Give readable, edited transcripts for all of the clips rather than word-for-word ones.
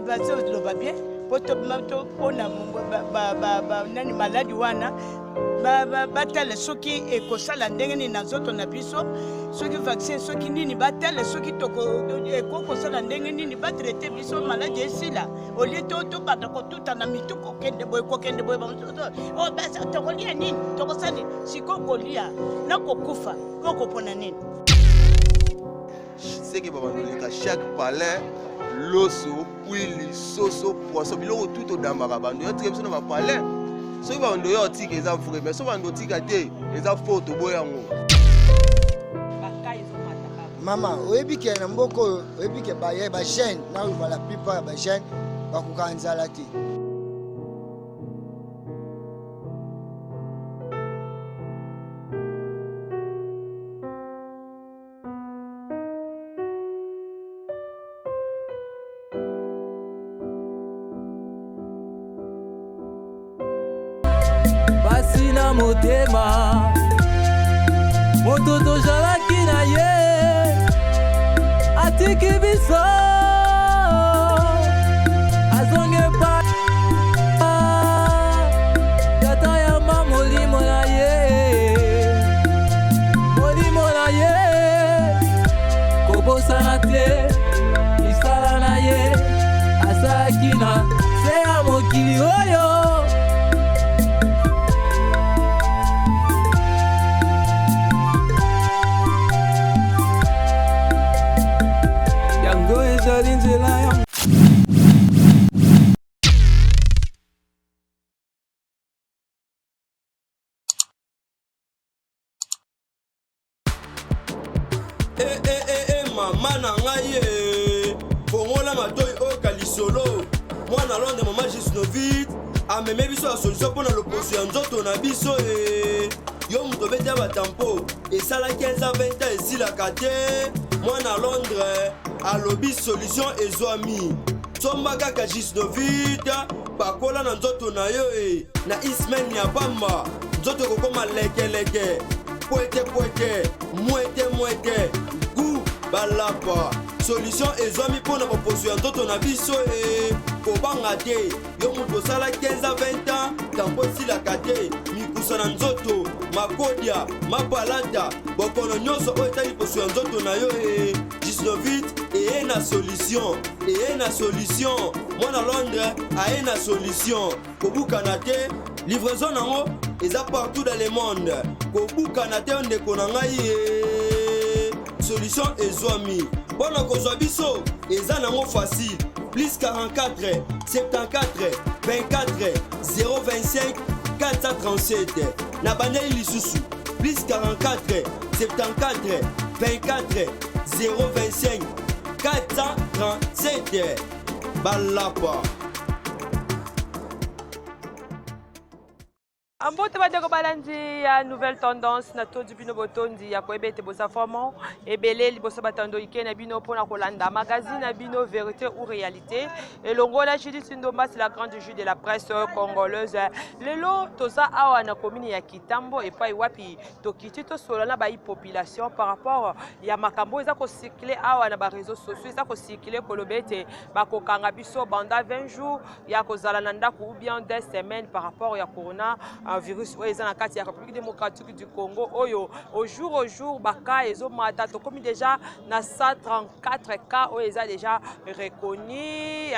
mais bazo lo babie poto mato pona nani maladi wana batele soki ekosala ndenge nini na nzoto na biso soki vaccin soki nini batele soki ekokosala ndenge nini batraite biso maladi esila olie tobanda kotuta na mitu kokende boye o basa tokolia nini tokosali sikokolia na kokufa kokopona nini c'est que babandolika chaque palais loso huile soso poisson biloko tout odambaka bando yo tike biso na bapalais soki bando yo otike eza vrai mais so bando otika te eza faux toboya yango mama oyebi ke na mboka oyo oyebi ke baye bachaine na oluba la plupart ya bachaine bakoka nzala te na motema moto tozalaki na ye atiki biso azonge pa tata yamba molimo na ye kobosana te misala na ye asalaki na se ya mokili oyo mama na ngai fongola matoi o kalisolo mwana londe mama Gisnovit ameme biso la solution pour l'opposition ya nzoto na biso yo muto beta batampo esalaki 15 à 20 ans esilaka te mwana Londres alobi solution ezwami somba kaka Gisnovit bakola na nzoto na yo na ismen ya pamba nzoto kokoma lekeleke poete mwete gu balapa solution ezwami mpona baposo ya nzoto na biso kobanga te yo moto osala 15 à 20 ans tampo esilaka te mikusa na nzoto makodia mapalata bokono nyonso oyo etali poso ya nzoto na yo Gisnovit eye na solution mwana Londres aye na solution kobukana te livraison nango eza partout dans le monde kobukana te ndeko na ngai solution ezwami mpona kozwa biso eza nango facile plus 44 74 24 025 437 na bandeli lisusu plus 44 74 24 025 437 balapa. Ambote badeko balandi ya nouvelle tendance na to du bino botondi ya koebete bosa formo ebele liboso batando ike na bino pona kolanda magazine na bino vérité ou réalité et longola Judith Ndomba c'est la grande juge de la presse congolaise lelo toza awa na commune ya Kitambo et pa wapi tokiti to solana ba population par rapport ya makambo eza ko circuler awa na ba réseaux sociaux eza ko circuler kolobete ba kokanga biso banda 20 jours ya kozala na ndako ou bien 2 semaines par rapport ya corona virus oyo eza na kati ya République démocratique du Congo oyo au jour baka ezomata tokomi déjà na 134 cas oyo eza déjà reconnus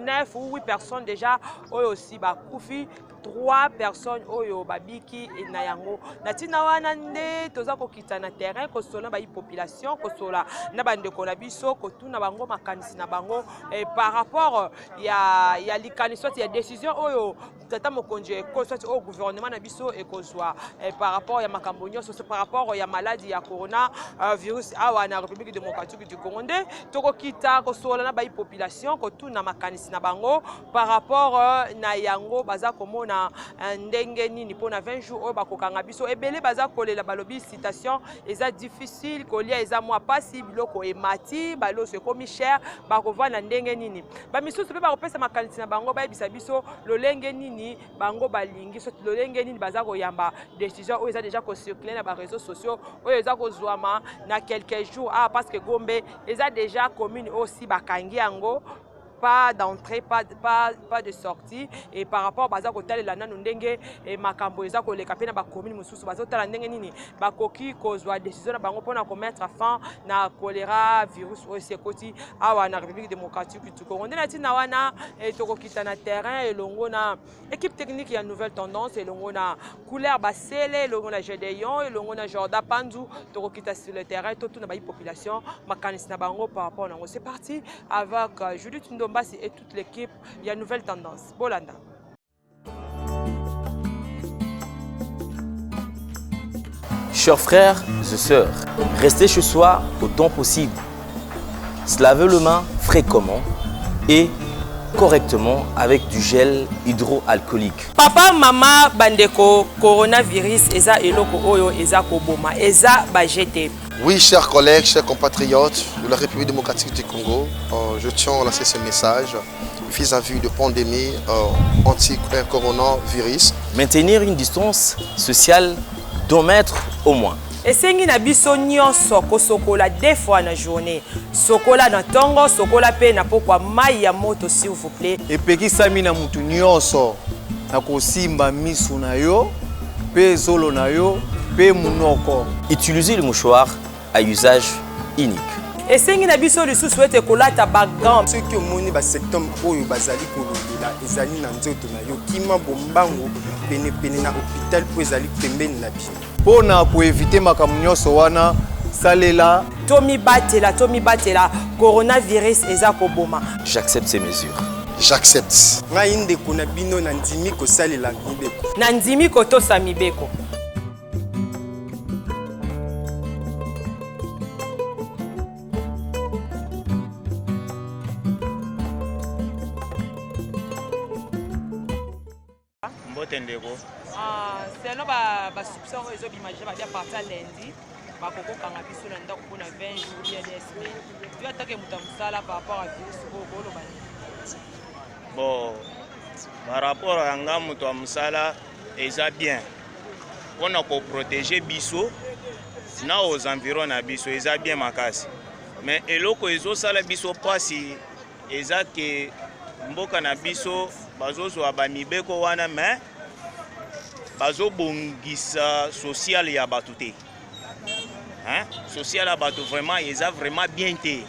9 ou 8 personnes déjà oyo aussi bakufi 3 personnes oyo babiki na yango na tina wana nde toza kokita na terrain kosola ba population kosola na bandeko na biso kotuna bango makanisi na bango par rapport ya likanisi ya décision oyo tata mokonje ko soit au gouvernement na biso ekozwa par rapport ya makambo nyonso par rapport ya maladie ya corona virus awa na République démocratique du Congo nde tokokita kosola na ba population kotuna makanisi na bango par rapport na yango baza komona ndenge nini pona 20 jours oyo bakokanga biso ebele baza kolela balobi citation eza difficile kolia eza mwa pasi biloko emati baloso ekomi cher bakovana ndenge nini bamisusu pe bakopesa makanisi na bango bayebisa biso lolenge nini bango balingi so lolenge nini baza koyamba décision oyo eza déjà kocirculer na ba réseaux sociaux oyo eza kozwama na quelques jours parce que Gombe eza déjà commune aussi bakangi yango pas d'entrée, pas de sortie. Et par rapport à Bazakotale, la Nanundenge et Makambo, Ezako, les capines, la commune, Moussous, Bazotala, Nini, Bakoki, Kozwa, décision, Bango, pour mettre fin na choléra, virus, Osekoti, Awa, na République démocratique du Congo. On est na wana, et Tokokita na terrain, et l'ongo na équipe technique, il y a une nouvelle tendance, et l'ongo na couleur Basele, l'ongo na Gédéon, et l'ongo na Jordan Pandou, Tokokita sur le terrain, toute la population, Makanis na Bango par rapport à c'est parti avec Judith Ndombasi et toute l'équipe. Il y a une nouvelle tendance. Bolanda. Chers frères et sœurs, restez chez soi autant possible. Se laver les mains fréquemment et correctement avec du gel hydroalcoolique. Papa, maman, bandeko, coronavirus, eza eloko oyo, eza koboma, eza bajete. Oui, chers collègues, chers compatriotes de la République démocratique du Congo, je tiens à lancer ce message vis-à-vis de pandémie anti-coronavirus. Maintenir une distance sociale d'1 mètre au moins. Esengi na biso nyonso kosokola 2 fois na journée. Sokola na tongo, sokola pe na pokwa mai ya moto s'il vous plaît. Epekisami na mutu nyonso na kosimba misu na yo, pe zolo na yo, pe munoko. Utilisez le mouchoir à usage unique. Esengi na biso lisusu ete kolata bagam. Ceux qui ont ba septembre oyo bazali kolobela ezali na nzoto na yo kima bombango pene na hôpital po ezali pembeni na bino. Pona pour éviter makambo nyonso wana salela Tomi batela coronavirus eza koboma. J'accepte ces mesures. J'accepte. Ngai ndeko na bino na ndimi ko salela mibeko. Na ndimi kotosa mibeko. C'est non ba soupçon réseau d'imaginer va bien partir lundi ba koko kanga biso na ndako pour 20 jours bien des semaines. Tu attaque mutamsala par rapport à virus ko lo bani. Bon par rapport à nga mutamsala eza bien. On a ko protéger biso na aux environs na biso eza bien makasi. Mais eloko ezo sala biso pasi eza ke mboka na biso bazozo ba mibeko wana mais bazo bongisa social ya batute. Hein? Social ya batu vraiment eza vraiment bien te.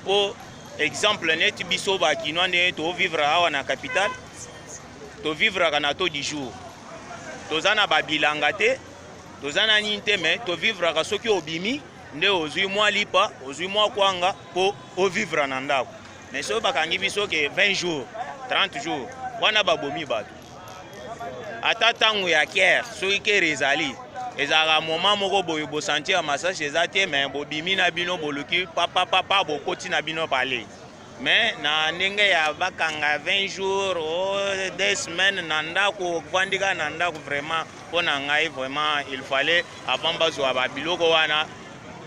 Pour exemple net biso ba kinwa ne to vivre awa na capitale. To vivre kana to du jour. Tozana ba bilanga te, tozana ninte mais to vivre ka soki obimi nde ozui mwa lipa, ozui mwa kwanga po o vivre na ndako. Mais so bakangi biso ke 20 jours, 30 jours, wana babomi batu. Ata tango ya kier soki ke rezali ezaka moment moko boye bo sentir massage ezate mais bobimi na bino boluki papa bokoti na bino parler mais na ndenge ya bakanga 20 jours ou 2 semaines na ndako kwandika na ndako vraiment pona ngai vraiment il fallait avant bazwa ba biloko wana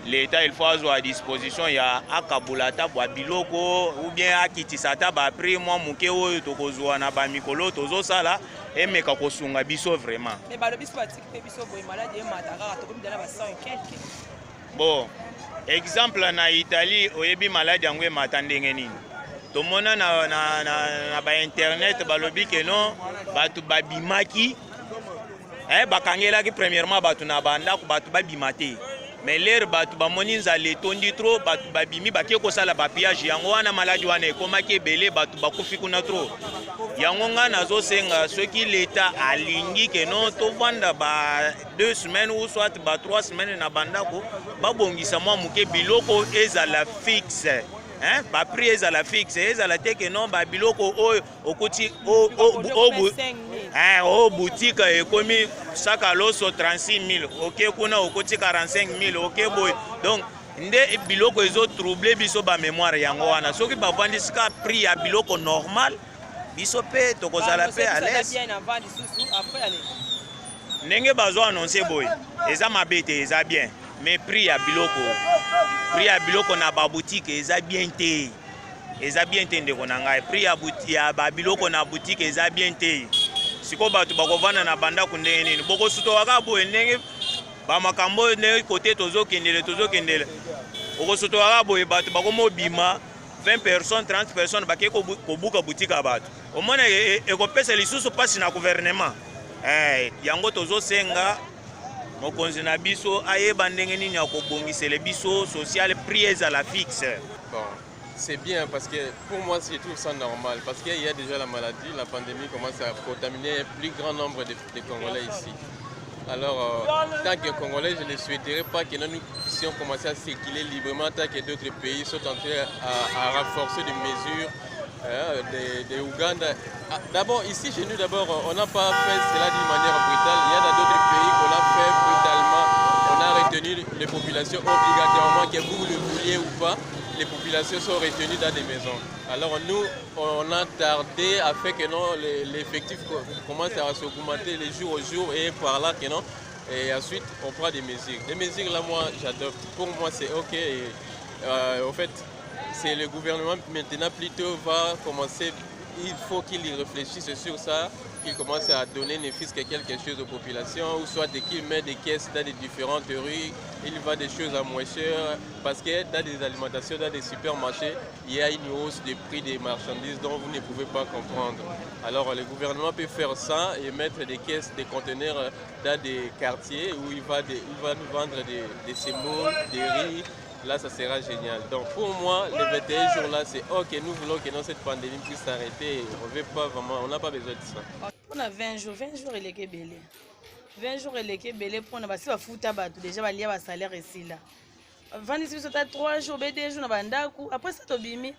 l'État il faut avoir à disposition ya akabulata ba biloko ou bien akitisata ba prix moi muke oyo tokozwa na ba mikolo tozo sala et meka kosunga biso vraiment. Mais ba lobiso ba tikpe biso boy malade e mataka to komidala ba 100 quelque. Bon, exemple na Italie oyebi malade yango e matandenge nini. To mona na ba internet ba lobi ke non batu babimaki bakangela ki premièrement batu na banda ko batu babimate. Mais l'air batu ba moni nzale tondi trop batu babimi bakie ko sala ba piage yango wana maladi wana ekomaki ebele batu bakufi kuna trop. Yango nga nazo senga ceux qui l'état alingi que non to vanda ba 2 semaines ou soit ba 3 semaines na bandako ba bongisa mwa muke biloko ezala fixe. Hein, ba prix ezala fixe ezala te que non ba biloko oyo okoti au boutique ekomi saka loso 36 000 ok kuna okoti 45 000 ok boy donc nde biloko ezo troubler biso ba mémoire yango wana soki ba vandisika prix ya biloko normal biso pe tokozala pe à l'aise ndenge bazo annoncer boy eza mabete eza bien mais prix ya biloko na ba boutique eza bien te ndeko na ngai prix ya ba biloko na boutique eza bien te siko batu bakovanda na banda kundenge nini boko suto waka boye ndenge ba makambo ndenge kote tozokendele okosuto waka boye batu bakomo bima 20 personnes, 30 personnes, baki kobuka boutique abato. Au moins, ekopesa lisusu passe na gouvernement. Yango tozo senga, mokonzi na biso, ayeba ndenge nini ya kobongisele biso social prise à la fixe. Bon, c'est bien parce que pour moi, je trouve ça normal. Parce qu'il y a déjà la maladie, la pandémie commence à contaminer un plus grand nombre de Congolais ici. Alors, tant que Congolais, je ne souhaiterais pas que nous puissions commencer à circuler librement tant que d'autres pays sont en train à renforcer des mesures de Ouganda. D'abord, ici chez nous, on n'a pas fait cela d'une manière brutale. Il y a d'autres pays qu'on a fait brutalement. On a retenu les populations obligatoirement, que vous le vouliez ou pas. Les populations sont retenues dans des maisons. Alors nous, on a tardé à faire que l'effectif commence à s'augmenter les jours au jour et par là que non. Et ensuite, on prend des mesures. Les mesures là, moi, j'adopte. Pour moi, c'est OK. En fait, c'est le gouvernement maintenant plutôt va commencer. Il faut qu'il y réfléchisse sur ça, qu'il commence à donner ne fût-ce que quelque chose aux populations, ou soit qu'il met des caisses dans les différentes rues, il va des choses à moins cher, parce que dans des alimentations, dans des supermarchés, il y a une hausse des prix des marchandises dont vous ne pouvez pas comprendre. Alors le gouvernement peut faire ça et mettre des caisses, des conteneurs dans des quartiers où il va nous vendre des semoule, des riz. Là, ça sera génial. Donc pour moi, les 21 jours là, c'est OK. Nous voulons que cette pandémie puisse s'arrêter. On n'a pas besoin de ça. On a 20 jours, il est belé. 20 jours, il est belé pour nous. Parce que fouta déjà, il y a un salaire ici là. 3 jours, 2 jours, après ça, tobimi.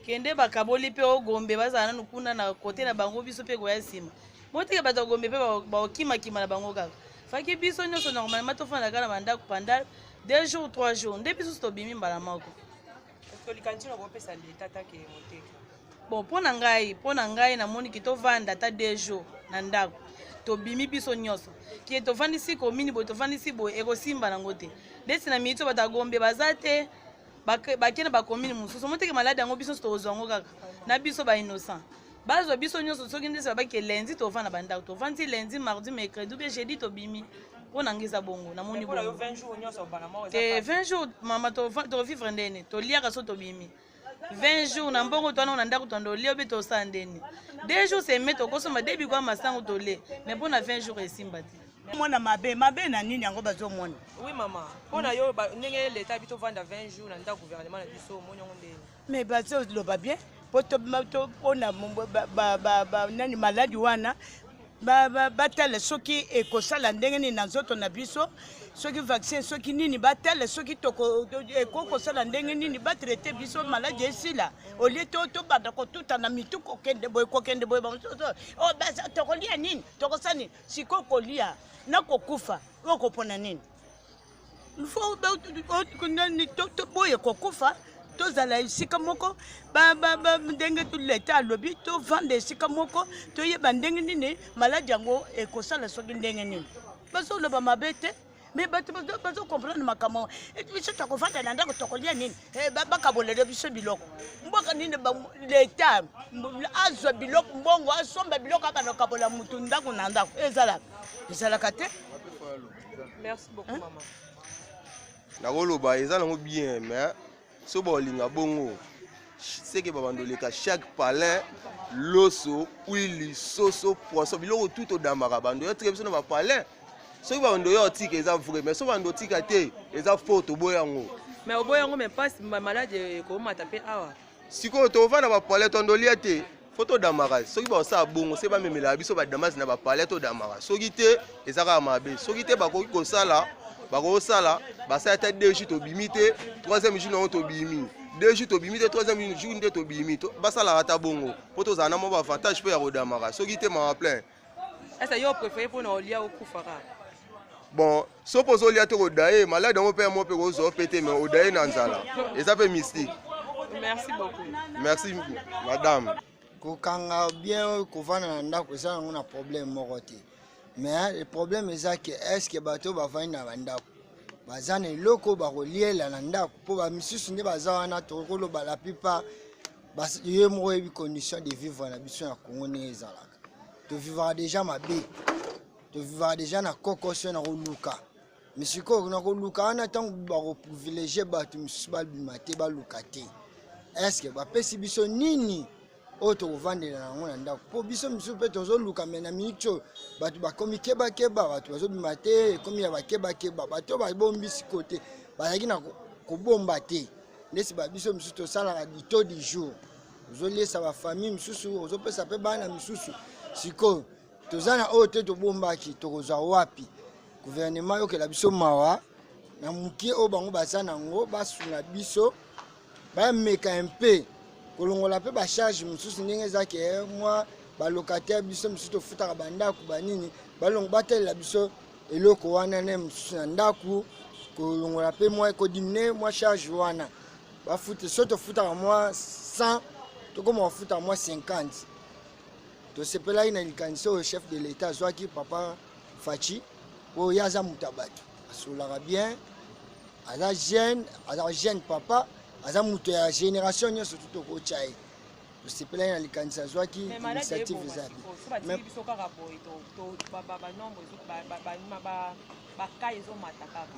Kende bakaboli pe o gombe bazana nukuna na kote na bango biso pe ko yasima. Motika bato gombe pe ba okima kima na bango kaka. Faki biso nyonso normalement to fana kala banda pendant 2 jours 3 jours. Nde biso to bimi mbala mako. Est-ce que likantino ko pesa l'état ta ke moteka? Bon pona ngai na moni ki to vanda ta 2 jours na ndako. To bimi biso nyonso. Ki to vandi si ko mini bo to vandi si bo eko simba na ngote. Desi na mito bata gombe bazate bakena bakomini mususu moteke malade yango biso tozongo kaka na biso ba innocent bazo biso nyonso soki ndese babake lundi tovanda bandako tovandi lundi mardi mercredi ou bien jeudi tobimi mpona ngisa bongo namoni bongo 20 jours mama tovivre ndeni toliaka so tobimi 20 jours na mbongo twana na ndako tondo lia obe tosala ndeni 2 jours seme tokosomba debi kwa masango tole mais mpona 20 jours esimba te mwana mabe na nini yango bazomona. Oui maman. Pona yo ndenge l'état bito vanda 20 jours na nda gouvernement na biso monyo ndeni. Mais bazo loba bien poto pona nani maladi wana batele soki ekosala ndenge ni na nzoto na biso soki vaccin soki nini batele soki ekokosala ndenge nini batraite biso maladi esila olie to banda kotuta na mitu kokende boye o basa tokolia nini tokosani siko kolia na kokufa okopona nini ifo boye kokufa tozala esika moko ndenge tuleta alobi tovanda esika moko toyeba ndenge nini maladi yango ekosala soki ndenge nini bazoloba mabe te mais bazokomprendre makambo biso tokovanda na ndako tokolia nini bakabolele biso biloko mboka nini leta azwa biloko mbongo asomba biloko abanokabola mutu ndako na ndako ezalaka te. Merci beaucoup maman. nakoloba eza nango bien mais so baolinga bongo seke babandoleka chaque palais loso huile soso poisson biloko tout odambaka bando yo tike biso na bapalais soki bando yo otika eza vrai mais so bando otika te eza faux toboya yango mais oboya yango mais pas malade ekomata mpe awa sikoyo tovanda bapalais tondolia te fo todambaka soki baosala bongo se bamemelaka biso badamasi na bapalais todambaka soki te eza kaka mabe soki te bakoki kosala bakosala basala ta 2 jours tobimi te 3e jour nango tobimi 2 jours tobimi te 3e jour nde tobimi basalaka ta bongo mpo tozala na mo baavantage mpo ya kodamaka soki te mama plein ese yo préféré mpona olia okufaka bon so mpo ozolia te kodaye maladi yango mpe ya mo mpe kozwa mpe te mais odaye na nzala eza mpe mystique. Merci beaucoup. Merci madame. kokanga bien kovanda na ndako eza nango na problème moko te mais le problème eza ke estce bato bavandi na bandako baza na eloko bakoliela na ndako mpo bamisusu nde baza wana tokoloba la plupart ye moko yebi condition de vivre na biso na Congo ndenge ezalaka tovivaka déjà mabe tovivaka déjà na kokoso na koluka mais sikoyo na koluka wana ntango bakoprivilégie bato misusu babima te baluka te est-ce que bapesi biso nini oyo tokovandela nango na ndako mpo biso misusu mpe tozoluka me na minute oyo bato bakomi kebakeba bato bazobima te ekomi ya bakebakeba bato oyo babombi siko te bazalaki na kobomba te ndesi babiso misusu tosalaka du taux du jour ozoliesa bafamille misusu ozopesa mpe bana misusu sikoyo toza na oyo te tobombaki tokozwa wapi gouvernement yokela biso mawa na mokie oyo bango baza nango basunga biso bameka mpe kolongola mpe bacharge mosusu ndenge ezaki mwa balocataire biso mosusu tofutaka bandako banini balongo batalela biso eloko wana ne mosusu na ndako kolongola mpe mwa kodimine mwa charge wana bafute so tofutaka mwa 100 tokoma bafutaka mwa 50 tosepelaki na likanisi oyo chef de l'état azwaki papa Fachi oyo ye aza moto ya bato asolaka bien aza jeune papa aza moto ya génération nyonso tu tokotya ye tosepelaki na likanisi azwaki initiative eza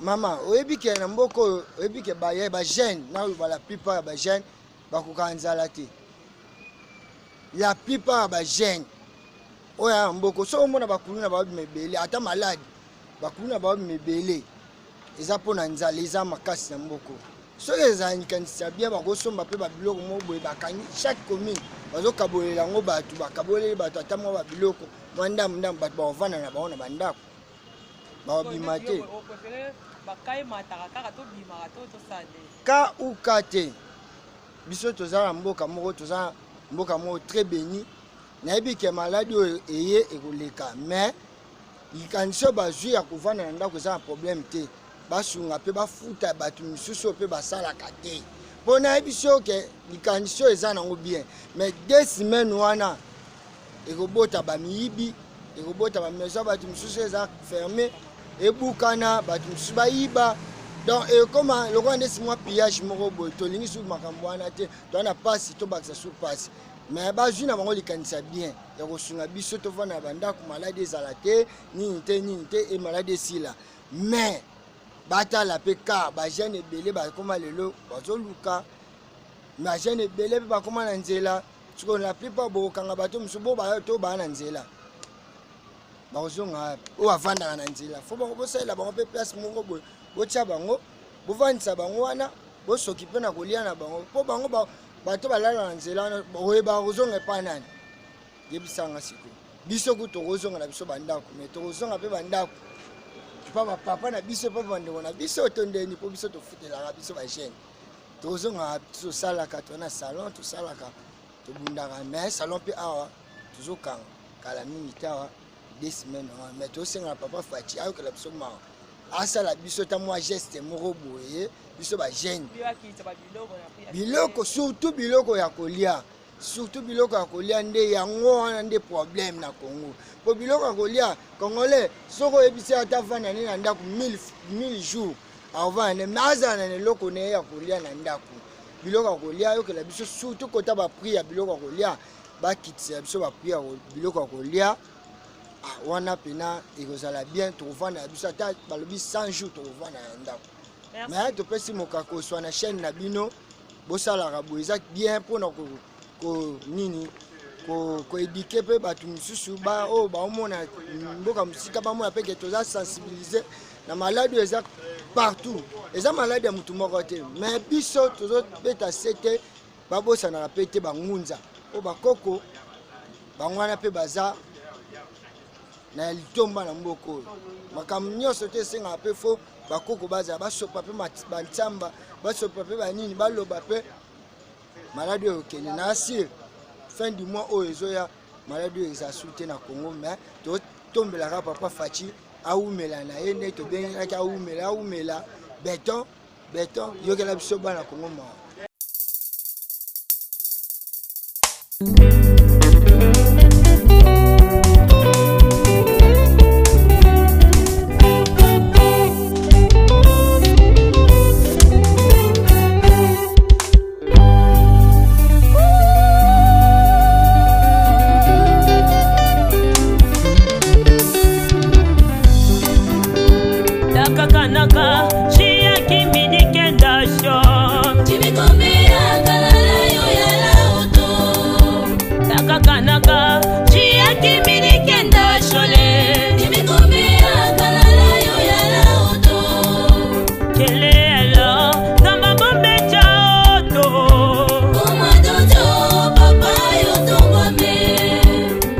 mama oyebi ke na mboka oyo oyebi ke bajeune naloba la plupart ya bajeune bakokaka nzala te la plupart ya bajeune oyo ya mboka so omona bakulu na babima ebele ata maladi bakulu na babima ebele eza mpona nzala eza makasi na mboka soki ezalikanisi ya bien bakosomba mpe babiloko moko boye bakangi chaque commune bazokabolela yango bato bakaboleli bato ata mwa babiloko mwa ndambu bato bakovanda na bango na bandako babima te ka uka te biso toza na mboka moko toza mboka moko très béni nayebi ke maladi oyo eye ekoleka mais likanisi oyo bazwi ya kovanda na ndako eza na problème te basunga mpe bafuta bato misusu oyo mpe basalaka te mpo nayebi so ke likanisi oyo eza nango bien mais 2 semaines wana ekobota bamiyibi ekobota bamaison bato misusu eza fermé ebukana bato misusu bayiba donc ekoma lokola ndesi mwa pillage moko boye tolingi su makambo wana te toana pasi tobakisa su pasi mais bazwi na bango likanisa bien ya kosunga biso tovanda na bandako maladi ezala te nini te e maladi esila mais batala mpe ka bajeune ebele bakoma lelo bazoluka bajeune ebele mpe bakoma na nzela sikoyo la plupart bokokanga bato mosusu bo to baa na nzela bakozonga oyo bavandaka na nzela fo bango bosalela bango mpe place moko boye botya bango bovandisa bango wana bosoki mpe na kolia na bango mpo bango bato balala na nzela wana oyeba kozonga epa nani yebisanga sikoyo biso ku tokozonga na biso bandako me tokozonga mpe bandako pa bapapa na biso pa bandeko na biso tondeni mpo biso tofutelaka biso bajeune tozonga tosalaka tona salon tosalaka tobundaka mais salon mpe awa tozokanga kala mingi te awa 2 semaines awa mais tosengala papa Fachi ayokela biso mawa asala biso ta mwa geste moko boye biso bajeune biloko surtout biloko ya kolia surtout biloko ya kolia nde yango wana nde problème na Congo po biloko ya kolia congolais soko oyebisi ata vanda ne na ndako 1000 jours avanda mais azala na eloko ne ya kolia na ndako biloko ya kolia yokela biso surtout kota baprix ya biloko ya kolia bakitisa biso baprix ya biloko ya kolia wana pena ekozala bien tokovanda na biso ata balobi 100 jours tokovanda na ndako mais topesi mokako oswa na chaîne na bino bosalaka boye eza bien mpona nini koédike mpe bato misusu oyo baomona mboka mosika bamona mpe ke toza sensibilize na maladi oyo eza partout eza maladi ya motu moko te mais biso tozobeta se te babosanaka mpe te bangunza oyo bakoko bango wana mpe baza na litomba na mboka oyo makambo nyonso te esengaka mpe fo bakoko bazala basopa mpe bantsamba basopa mpe banini baloba mpe maladi oyo okende na asire fin du mois oyo ezoya maladi oyo eza su te na Congo mais totombelaka papa Fachi awumela na ye nde tobengelaki awumela beton yokela biso bana Congo mawa Chia kimidi kendasho Chimikomea kalala kanaka chia kimini kenda shole nimegomea kalala yo yala oto kelelo tamba bombe chaoto umadojo papa yo tombame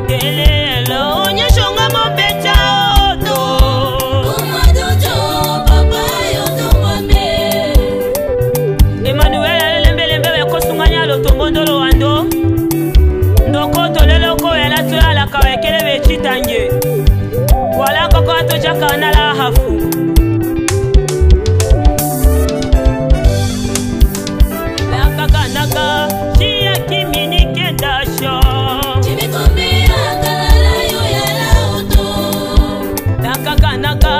kelelo onyeshonga bombe chaoto umadojo papa yo tombame Emmanuel lembelembe kosunganya lotombondolo wando Ndokoto lelo ko ela to ala kawekele be chitange wala koko to jaka na la hafu la kaka naka chia kimini kenda sho chimekomea kalala yo yala oto la kaka naka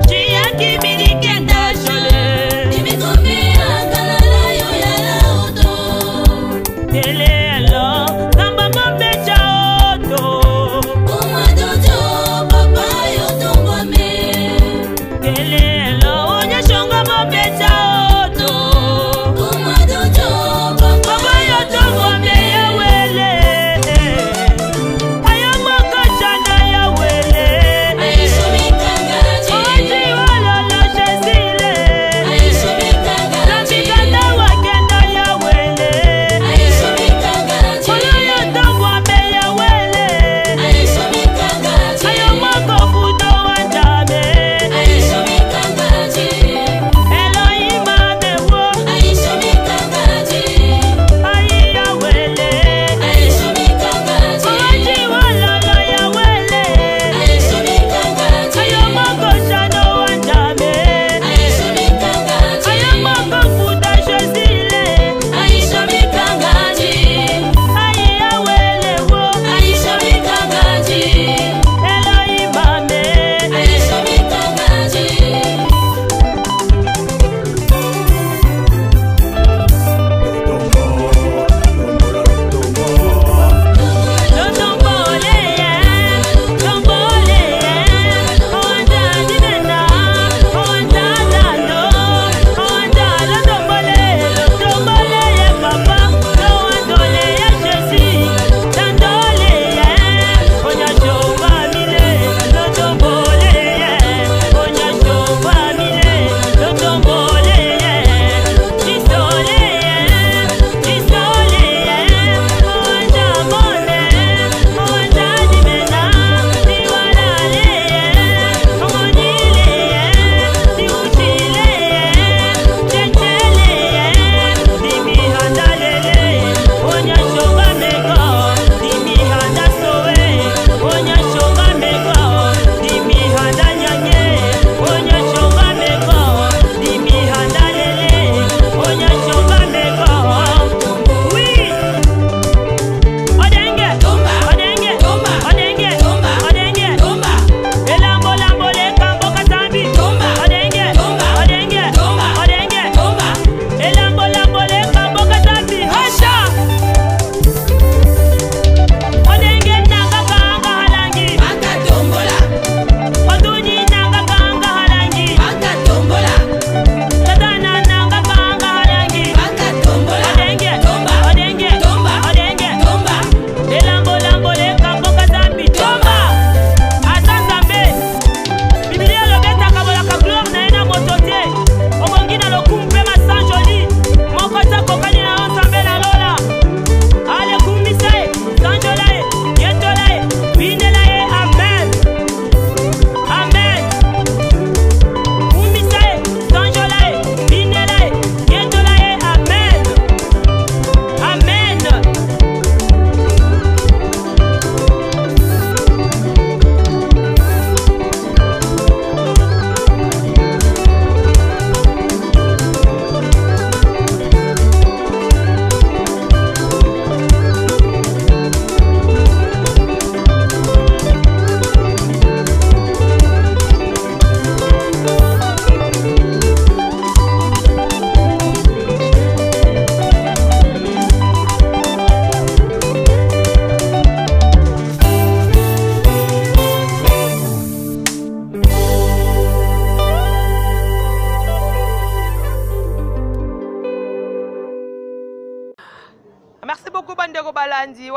chia kimini kenda shole chimekomea kalala yo yala oto telelo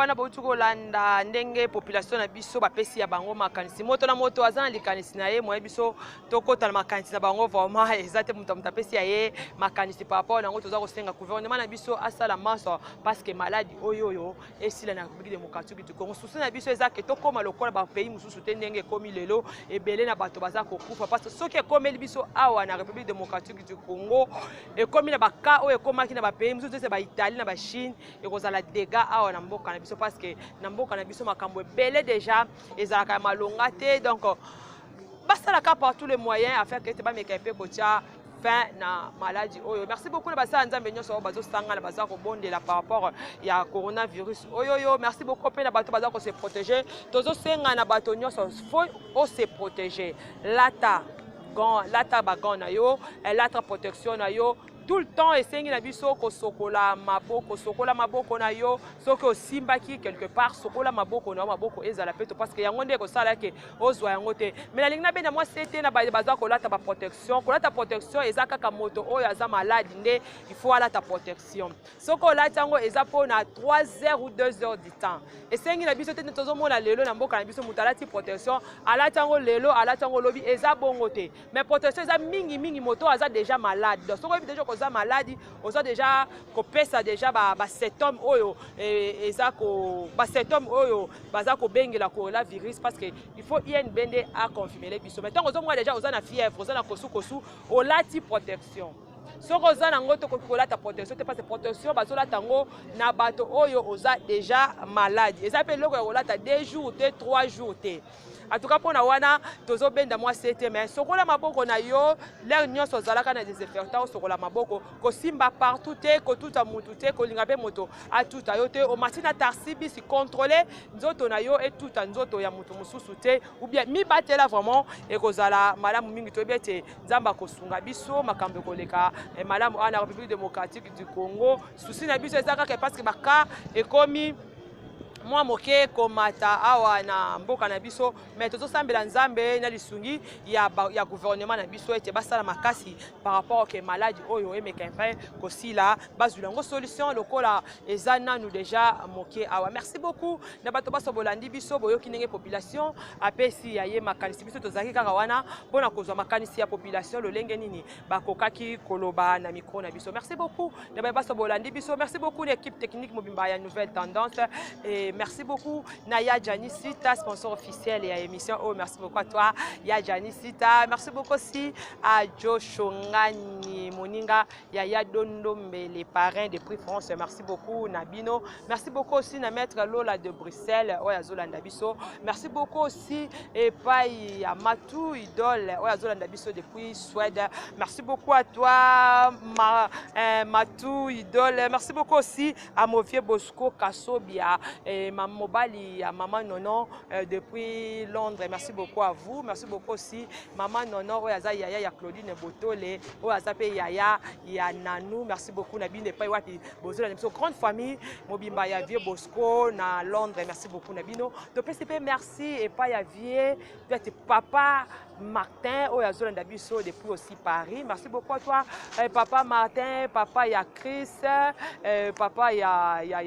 wana bauti kolanda ndenge population na biso bapesi ya bango makanisi moto na moto aza na likanisi na ye moye biso tokota na makanisi na bango vraiment eza te moto apesi ya ye makanisi par rapport nango toza kosenga gouvernement na biso asala maso parce que maladie oyo esila na République démocratique du Congo susu na biso eza ke tokoma lokola bapays mosusu te ndenge ekomi lelo ebele na bato baza kokufa parce que soki ekomeli biso awa na République démocratique du Congo ekomi na baka oyo ekomaki na bapays mosusu te baitalie na bachine ekozala dégâts awa na mboka na biso parce que na mboka na biso makambo ebele déjà ezalaka malonga te donc basalaka par tous les moyens afin que ete bameka mpe kotia fin na maladie oyo. Merci beaucoup na basala nzambe nyonso bazo sanga na baza ko bondela par rapport ya coronavirus oyo. Merci beaucoup pe na bato baza ko se protéger tozo senga na bato nyonso faut se protéger lata bagan na yo lata protection na yo tout le temps esengi na biso kosokola maboko na yo soki osimbaki quelque part sokola maboko na maboko ezala peto parce que yango nde kosala ke ozwa yango te mais na lingi na bena moi c'était na baza kolata ba protection eza kaka moto oyo aza malade nde il faut alata protection soki olati yango eza po na 3 heures ou 2 heures du temps esengi na biso te tozomona lelo na mboka na biso moto alati protection alati yango lelo alati yango lobi eza bongo te mais protection eza mingi moto aza déjà malade donc soki déjà oza maladie oza déjà kopesa déjà ba symptômes oyo eza ko ba symptômes oyo baza ko bengela coronavirus parce que il faut INBD a confirmer les biso mais tant ozo moi déjà oza na fièvre oza na kosu olati protection soko oza nango to kolata protection te parce que protection bazolata ngo na bato oyo oza déjà malade eza pe loko ya kolata 2 jours te 3 jours te. En tout cas, pour nous, tozo benda moi c'était mais sokola maboko na yo l'air nyonso zalaka na désinfectant sokola maboko ko simba partout te ko tout a mutu te ko linga pe moto a tout a yo te o matina tarsibi si contrôler nzoto na yo et tout a nzoto ya mutu mususu te ou bien mi batela vraiment et ko zala malamu mingi to bete nzamba ko sunga biso makambe ko leka malamu ana République démocratique du Congo souci na biso ezaka ke parce que baka ekomi moi moke komata awa na mboka na biso mais tozo sambela nzambe na lisungi ya gouvernement na biso ete basala makasi par rapport ke maladie oyo emeka mpe kosila bazula ngo solution lokola ezana nous déjà moke awa. Merci beaucoup na bato baso bolandi biso boyoki ndenge population apesi ya ye makanisi biso tozaki kaka wana pona kozwa makanisi ya population lolenge nini bakokaki koloba na micro na biso. Merci beaucoup na baso bolandi biso. Merci beaucoup l'équipe technique mobimba ya Nouvelle Tendance et merci beaucoup Naya Janisita, sponsor officiel et à l'émission. Oh, merci beaucoup à toi, Ya Janisita. Merci beaucoup aussi à Joe Shongani Moninga, Yaya Dondombe, les parrains des prix France. Merci beaucoup Nabino. Merci beaucoup aussi à Maître Lola de Bruxelles, Oyazola Ndabiso. Merci beaucoup aussi et Pai à Matou Idole, Oyazola Ndabiso depuis Suède. Merci beaucoup à toi Matou Idole. Merci beaucoup aussi à Movie Bosco Kassobia. Maman Mobali, à Maman Nono depuis Londres. Merci beaucoup à vous. Merci beaucoup aussi Maman Nono, Oyaza Yaya, ya Claudine Botole, Oyaza Pe Yaya, ya Nanou. Merci beaucoup Nabine Paiwati, Bozo, la grande famille, Mobimba ya Vieux Bosco, na Londres. Merci beaucoup Nabino. De PCP, merci et pas ya Vieux, Papa Martin, Oyazo Ndabiso depuis aussi Paris. Merci beaucoup à toi, Papa Martin, Papa ya Chris, Papa ya